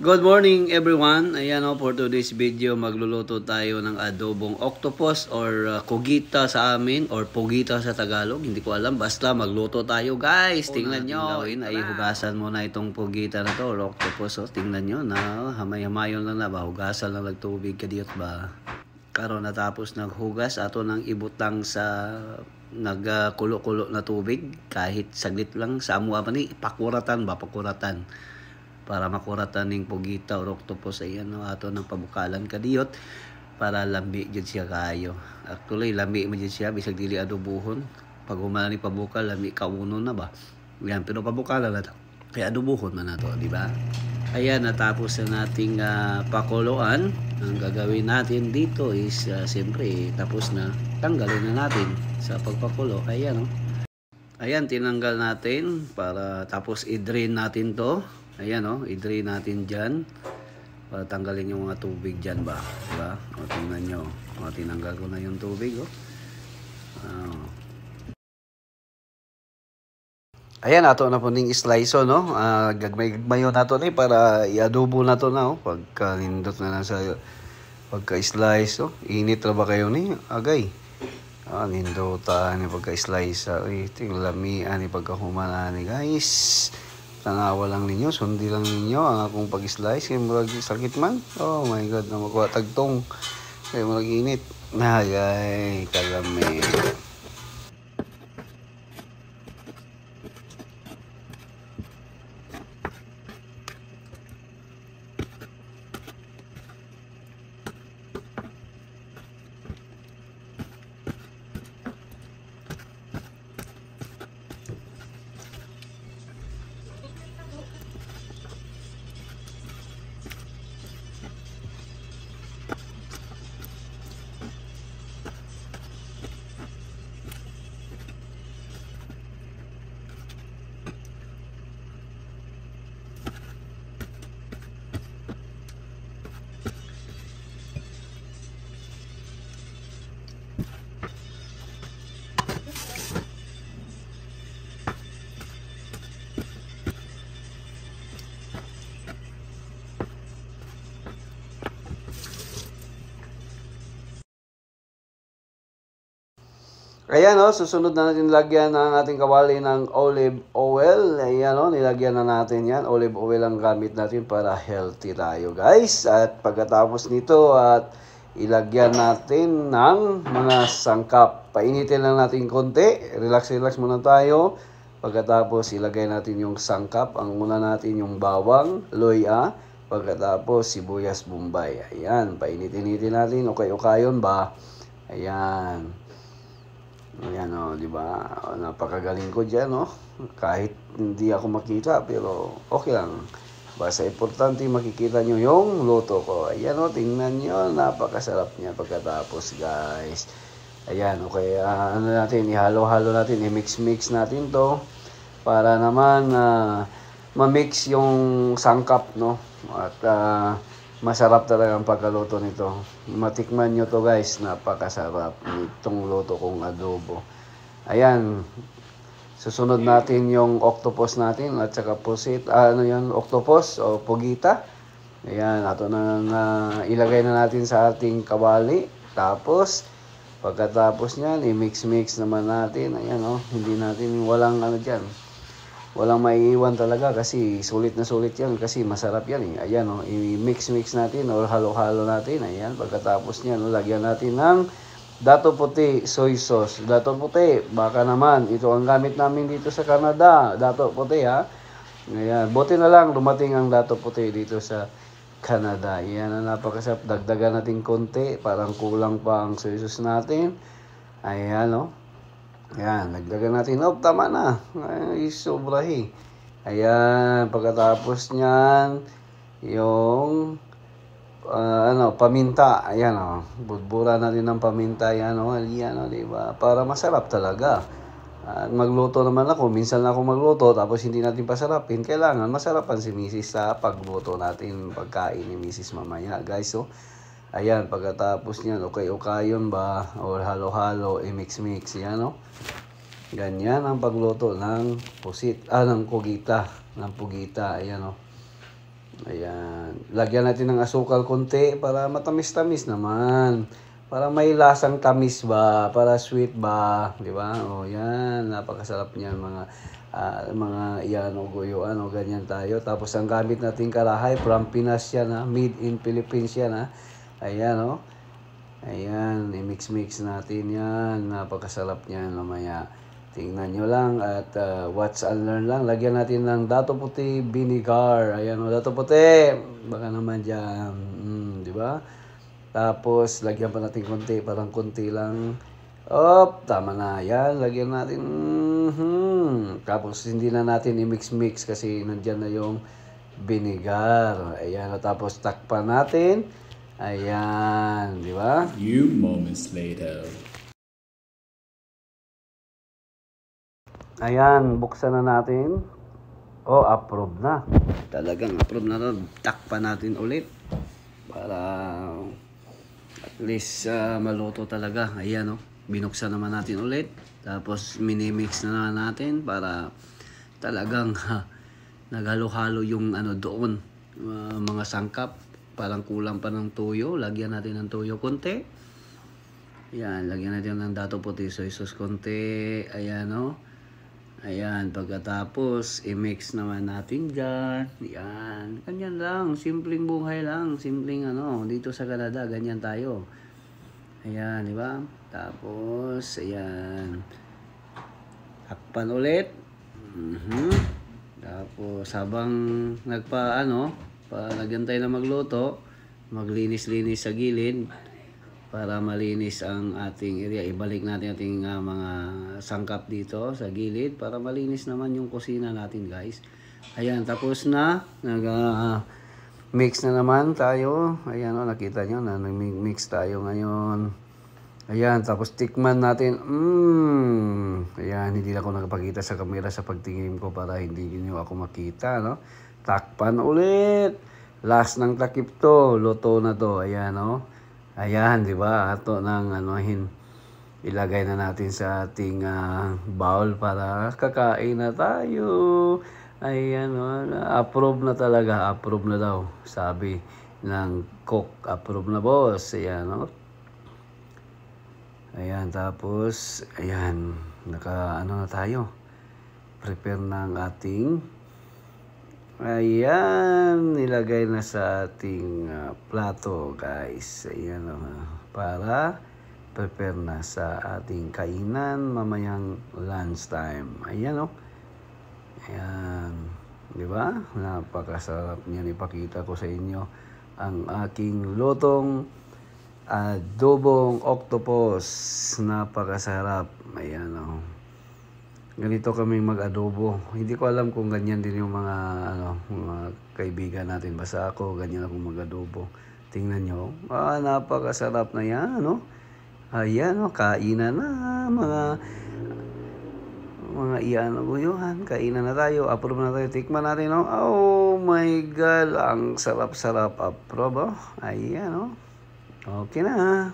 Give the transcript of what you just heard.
Good morning everyone. Ayan o, for today's video magluluto tayo ng adobong octopus or kugita sa amin or pugita sa Tagalog. Hindi ko alam, basta magluto tayo guys. Tingnan nyo, ay hugasan muna itong pugita na to or octopus. Tingnan nyo na hamay-hamayon lang na ba, hugasan lang nagtubig kadiyot ba. Karon natapos naghugas ato nang ibutang sa nagkulo-kulo na tubig kahit saglit lang sa amo pa ni pakuratan para makuratan ning pugita or octopus. Ayan no, ato nang pabukalan kadiyot para lambi jud siya kaayo. Actually lambi man jud siya bisag dili adobohon. Pag humana ni pabukal lambi kauno na ba. Yan, pero pabukalan na to kaya adobohon man nato, di ba? Ayan, natapos na nating pakuluan. Ang gagawin natin dito is siyempre tapos na, tanggalin na natin sa pagpakulo. Ayan no. Ayan, tinanggal natin para tapos i-drain natin to. Ayan o, i-drain natin dyan para tanggalin yung mga tubig dyan ba, diba? O, tingnan nyo, o, tinanggal ko na yung tubig o. Ayan, ato na po ning slice o, no? Gagmay-gagmayo na to ni para i-adobo na to na o. Pagka nindot na sa pagka-slice o. Init na ba kayo ni? Agay. Nindotan ni pagka-slice. Tinglamian ni pagkahumana ni guys. Tanawa lang ninyo, sundi lang ninyo ang akong pag-slice kay murag sakit man. Oh my god, na makuha tagtong kay murag init. Ay, kalami. Ayan o, susunod na natin lagyan ng ating kawali ng olive oil. Ayan o, nilagyan na natin yan. Olive oil ang gamit natin para healthy tayo guys. At pagkatapos nito at ilagyan natin ng mga sangkap. Painitin lang natin konti. Relax muna tayo. Pagkatapos ilagay natin yung sangkap. Ang una natin yung bawang, loya. Pagkatapos sibuyas bombay. Ayan, painitin natin. Okay-okayon ba? Ayan. Ayan o, di ba? Napakagaling ko dyan, no? Kahit hindi ako makita, pero okay lang. Basta importante makikita nyo yung luto ko. Ayan o, tingnan nyo, napakasarap niya pagkatapos, guys. Ayan, okay. Ano natin, ihalo-halo natin, i-mix-mix natin to para naman ma-mix yung sangkap, no? At masarap talaga ang pagkaluto nito. Matikman nyo to guys, napakasarap itong luto kong adobo. Ayan, susunod natin yung octopus natin at saka pusit, octopus o pugita. Ayan, ato na ilagay na natin sa ating kawali. Tapos, pagkatapos nyan, i-mix-mix naman natin. Ayan o, hindi natin, walang dyan. Walang maiiwan talaga kasi sulit na sulit yan kasi masarap yan eh. Ayan o, i-mix natin or halo-halo natin. Ayan, pagkatapos niyan, lagyan natin ng dato puti, soy sauce. Dato puti, baka naman, ito ang gamit namin dito sa Canada. Dato puti ha. Ayan, buti na lang dumating ang dato puti dito sa Canada. Ayan, napakasarap. Dagdagan natin konti, parang kulang pa ang soy sauce natin. Ayan o. Ayan, nagdagan natin. Oh, tama na. Ay, sobrahi. Ayan, pagkatapos niyan, yung, paminta. Ayan, oh. Budbura natin ng paminta. Ayan, oh. Ayan, oh, diba? Para masarap talaga. Magluto naman ako. Minsan lang ako magluto, tapos hindi natin pasarapin. Kailangan masarapan si Mrs. sa pagluto natin, pagkain ni Mrs. mamaya. Guys, oh. Ayan, pagkatapos niyan, okay-okayon ba? O halo-halo, i-mix-mix. Yan, no? Ganyan ang pagluto ng pusit, ng pugita. Ng pugita, ayan, no? Ayan. lagyan natin ng asukal konti para matamis-tamis naman. Para may lasang tamis ba, para sweet ba, di ba? O yan, napakasarap niyan mga iyan o guyuan o ganyan tayo. Tapos ang gamit natin karahay, from Pinas yan ha, made in Philippines yan ha. Ayan o. Ayan, i-mix-mix natin yan. Napakasarap niyan mamaya. Tingnan nyo lang at watch and learn lang. Lagyan natin ng dato puti vinegar. Ayan o, dato puti. Baka naman dyan. Di ba? Tapos, lagyan pa natin konti. Parang konti lang. Tama na. Yan, lagyan natin. Tapos, hindi na natin i-mix-mix kasi nandyan na yung vinegar. Ayan. Tapos, takpan natin. Ayan. Di ba? Few moments later. Ayan. Buksan na natin. Approve na. Talagang approve na rin. Takpan natin ulit. Para at least maluto talaga. Ayan binuksan naman natin ulit. Tapos minimix na naman natin para talagang naghalo-halo yung doon. Mga sangkap. Parang kulang pa ng tuyo. Lagyan natin ng tuyo konti. Ayan, lagyan natin ng dato puti soy sauce konti. Ayan Ayan, pagkatapos, i-mix naman natin dyan. Ayan, ganyan lang. Simpleng buhay lang. Simpleng dito sa Canada, ganyan tayo. Ayan, di ba? Tapos, ayan. Takpan ulit. Tapos, habang lagyan tayo na magluto, maglinis-linis sa gilid. Para malinis ang ating area. Ibalik natin ating mga sangkap dito sa gilid para malinis naman yung kusina natin, guys. Ayan, tapos na. Mix na naman tayo. Ayan nakita nyo na nag-mix tayo ngayon. Ayan, tapos tikman natin. Ayan, hindi na ako nakapakita sa camera sa pagtingin ko para hindi nyo ako makita, Takpan ulit. Last ng takip to. Luto na to. Ayan, Ayan, di ba? Ato nang ilagay na natin sa ating bowl para kakain na tayo. Ayan, approve na talaga. Approve na daw. Sabi ng cook. Approve na, boss. Ayan, Ayan, tapos, ayan, na tayo. Prepare na ang ating ayan, nilagay na sa ating plato, guys. Ayan para prepare na sa ating kainan mamayang lunch time. Ayan Ayan, di ba? Napakasarap niyan. Ipakita ko sa inyo ang aking lutong adobong octopus. Napakasarap. Ayan ganito kami mag-adobo. Hindi ko alam kung ganyan din yung mga kaibigan natin. Basta ako, ganyan ako mag-adobo. Tingnan nyo. Napakasarap na yan, Ayan, kainan na. Mga iyan guyuhan. Kainan na tayo. Approve na tayo. Tikman natin, Oh my God. Ang sarap-sarap. Approve, Ayan, Okay na.